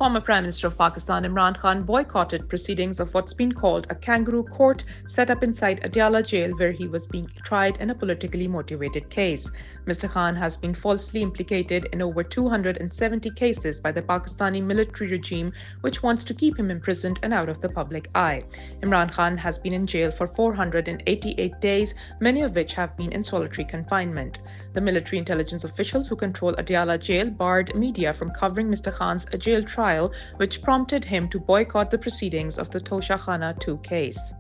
Former Prime Minister of Pakistan Imran Khan boycotted proceedings of what's been called a kangaroo court set up inside Adiala jail where he was being tried in a politically motivated case. Mr. Khan has been falsely implicated in over 270 cases by the Pakistani military regime, which wants to keep him imprisoned and out of the public eye. Imran Khan has been in jail for 488 days, many of which have been in solitary confinement. The military intelligence officials who control Adiala jail barred media from covering Mr. Khan's jail trial, which prompted him to boycott the proceedings of the Tosha Khana 2 case.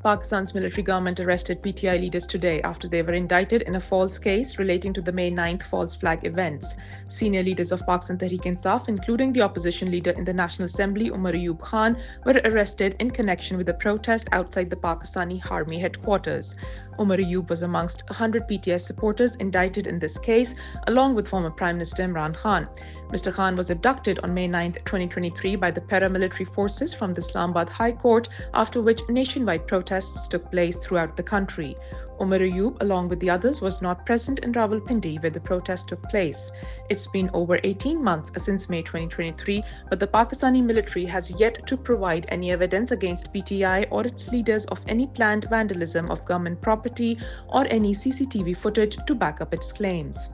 Pakistan's military government arrested PTI leaders today after they were indicted in a false case relating to the May 9th false flag events. Senior leaders of Pakistan Tehreek-e-Insaf, including the opposition leader in the National Assembly, Umar Khan, were arrested in connection with a protest outside the Pakistani Army headquarters. Umar was amongst 100 PTI supporters indicted in this case, along with former Prime Minister Imran Khan. Mr. Khan was abducted on May 9, 2023 by the paramilitary forces from the Islamabad High Court, after which nationwide protests took place throughout the country. Umar along with the others, was not present in Rawalpindi where the protest took place. It's been over 18 months since May 2023, but the Pakistani military has yet to provide any evidence against PTI or its leaders of any planned vandalism of government property or any CCTV footage to back up its claims.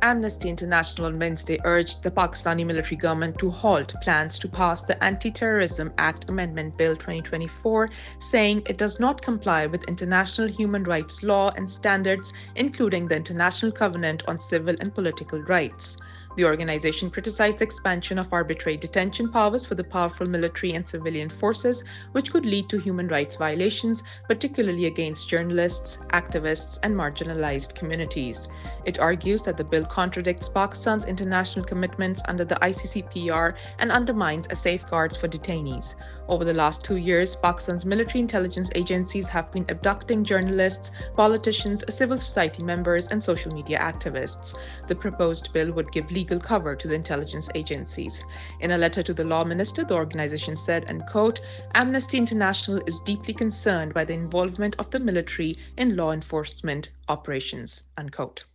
Amnesty International on Wednesday urged the Pakistani military government to halt plans to pass the Anti-Terrorism Act Amendment Bill 2024, saying it does not comply with international human rights law and standards, including the International Covenant on Civil and Political Rights. The organization criticized the expansion of arbitrary detention powers for the powerful military and civilian forces, which could lead to human rights violations, particularly against journalists, activists, and marginalized communities. It argues that the bill contradicts Pakistan's international commitments under the ICCPR and undermines safeguards for detainees. Over the last 2 years, Pakistan's military intelligence agencies have been abducting journalists, politicians, civil society members, and social media activists. The proposed bill would give legal cover to the intelligence agencies. In a letter to the law minister, the organization said, and quote, "Amnesty International is deeply concerned by the involvement of the military in law enforcement operations," unquote.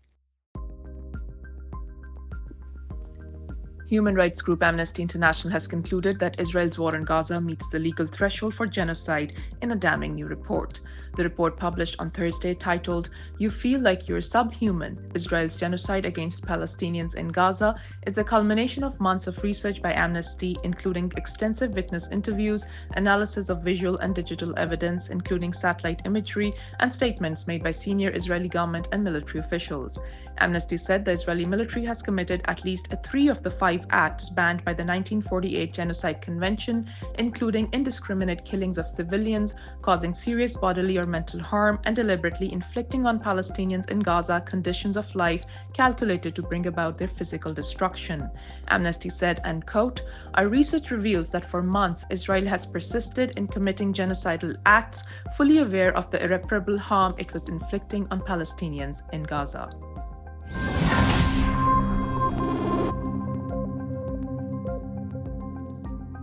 Human rights group Amnesty International has concluded that Israel's war in Gaza meets the legal threshold for genocide in a damning new report. The report, published on Thursday, titled "You Feel Like You're Subhuman: Israel's Genocide Against Palestinians in Gaza," is the culmination of months of research by Amnesty, including extensive witness interviews, analysis of visual and digital evidence, including satellite imagery, and statements made by senior Israeli government and military officials. Amnesty said the Israeli military has committed at least 3 of the 5 acts banned by the 1948 Genocide Convention, including indiscriminate killings of civilians, causing serious bodily or mental harm, and deliberately inflicting on Palestinians in Gaza conditions of life calculated to bring about their physical destruction. Amnesty said, and quote, "Our research reveals that for months Israel has persisted in committing genocidal acts, fully aware of the irreparable harm it was inflicting on Palestinians in Gaza."